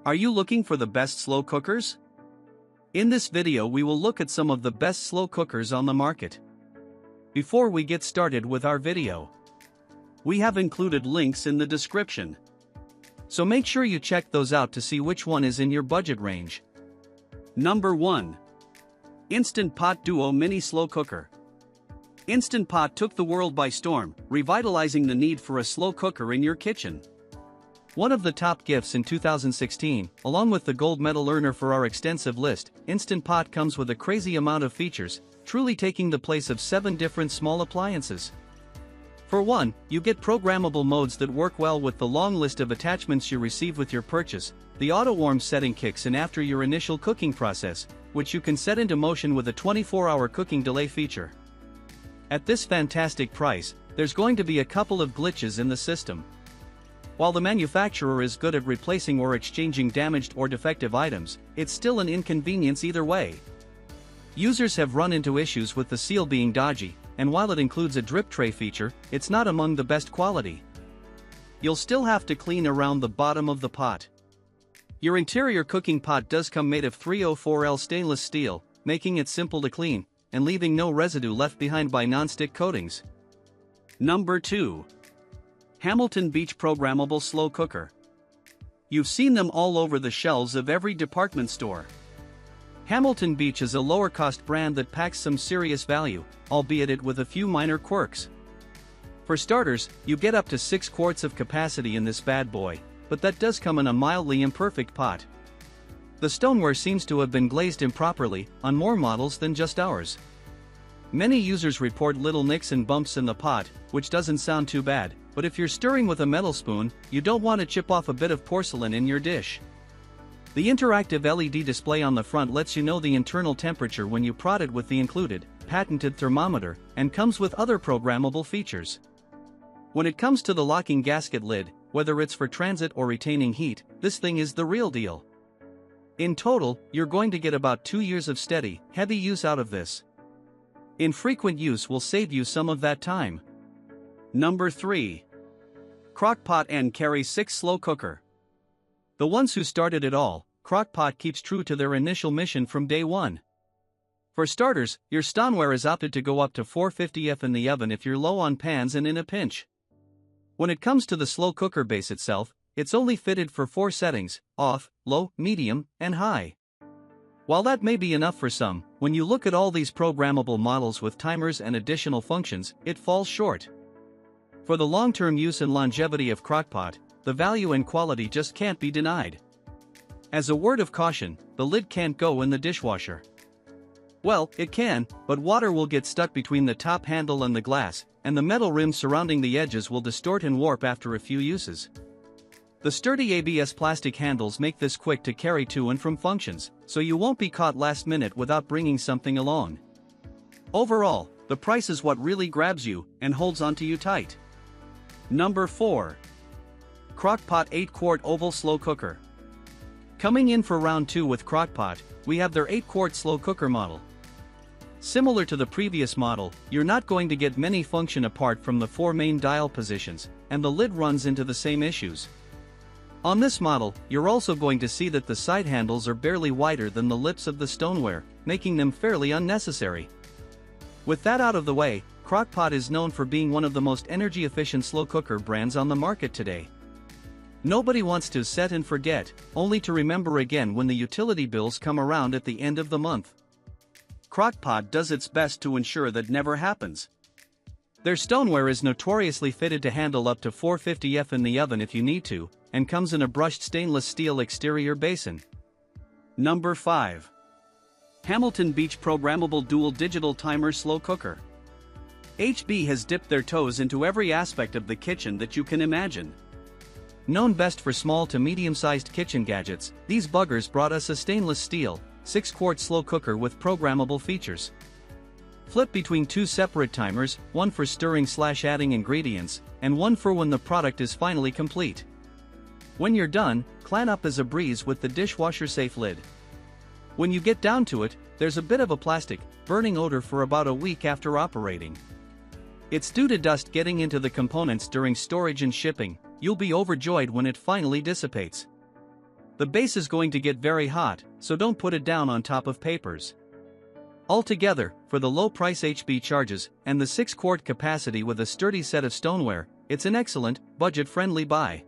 Are you looking for the best slow cookers? In this video we will look at some of the best slow cookers on the market. Before we get started with our video, we have included links in the description. So make sure you check those out to see which one is in your budget range. Number 1. Instant Pot Duo Mini Slow Cooker. Instant Pot took the world by storm, revitalizing the need for a slow cooker in your kitchen. One of the top gifts in 2016, along with the gold medal earner for our extensive list, Instant Pot comes with a crazy amount of features, truly taking the place of 7 different small appliances. For one, you get programmable modes that work well with the long list of attachments you receive with your purchase. The auto-warm setting kicks in after your initial cooking process, which you can set into motion with a 24-hour cooking delay feature. At this fantastic price, there's going to be a couple of glitches in the system. While the manufacturer is good at replacing or exchanging damaged or defective items, it's still an inconvenience either way. Users have run into issues with the seal being dodgy, and while it includes a drip tray feature, it's not among the best quality. You'll still have to clean around the bottom of the pot. Your interior cooking pot does come made of 304L stainless steel, making it simple to clean, and leaving no residue left behind by non-stick coatings. Number 2. Hamilton Beach Programmable Slow Cooker. You've seen them all over the shelves of every department store. Hamilton Beach is a lower-cost brand that packs some serious value, albeit it with a few minor quirks. For starters, you get up to 6 quarts of capacity in this bad boy, but that does come in a mildly imperfect pot. The stoneware seems to have been glazed improperly, on more models than just ours. Many users report little nicks and bumps in the pot, which doesn't sound too bad, but if you're stirring with a metal spoon, you don't want to chip off a bit of porcelain in your dish. The interactive LED display on the front lets you know the internal temperature when you prod it with the included, patented thermometer, and comes with other programmable features. When it comes to the locking gasket lid, whether it's for transit or retaining heat, this thing is the real deal. In total, you're going to get about 2 years of steady, heavy use out of this. Infrequent use will save you some of that time. Number 3. Crock-Pot and Carry 6 Slow Cooker. The ones who started it all, Crock-Pot keeps true to their initial mission from day one. For starters, your stoneware is opted to go up to 450F in the oven if you're low on pans and in a pinch. When it comes to the slow cooker base itself, it's only fitted for 4 settings: off, low, medium, and high. While that may be enough for some, when you look at all these programmable models with timers and additional functions, it falls short. For the long-term use and longevity of Crock-Pot, the value and quality just can't be denied. As a word of caution, the lid can't go in the dishwasher. Well, it can, but water will get stuck between the top handle and the glass, and the metal rim surrounding the edges will distort and warp after a few uses. The sturdy ABS plastic handles make this quick to carry to and from functions, so you won't be caught last minute without bringing something along. Overall, the price is what really grabs you and holds onto you tight. Number 4. Crock-Pot 8-Quart Oval Slow Cooker. Coming in for round 2 with Crock-Pot, we have their 8-quart slow cooker model. Similar to the previous model, you're not going to get many function apart from the 4 main dial positions, and the lid runs into the same issues. On this model, you're also going to see that the side handles are barely wider than the lips of the stoneware, making them fairly unnecessary. With that out of the way, Crock-Pot is known for being one of the most energy-efficient slow cooker brands on the market today. Nobody wants to set and forget, only to remember again when the utility bills come around at the end of the month. Crock-Pot does its best to ensure that never happens. Their stoneware is notoriously fitted to handle up to 450F in the oven if you need to, and comes in a brushed stainless steel exterior basin. Number 5. Hamilton Beach Programmable Dual Digital Timer Slow Cooker. HB has dipped their toes into every aspect of the kitchen that you can imagine. Known best for small to medium-sized kitchen gadgets, these buggers brought us a stainless steel, 6-quart slow cooker with programmable features. Flip between 2 separate timers, one for stirring/adding ingredients, and one for when the product is finally complete. When you're done, clean up as a breeze with the dishwasher-safe lid. When you get down to it, there's a bit of a plastic, burning odor for about a week after operating. It's due to dust getting into the components during storage and shipping. You'll be overjoyed when it finally dissipates. The base is going to get very hot, so don't put it down on top of papers. Altogether, for the low price HB charges and the 6-quart capacity with a sturdy set of stoneware, it's an excellent, budget-friendly buy.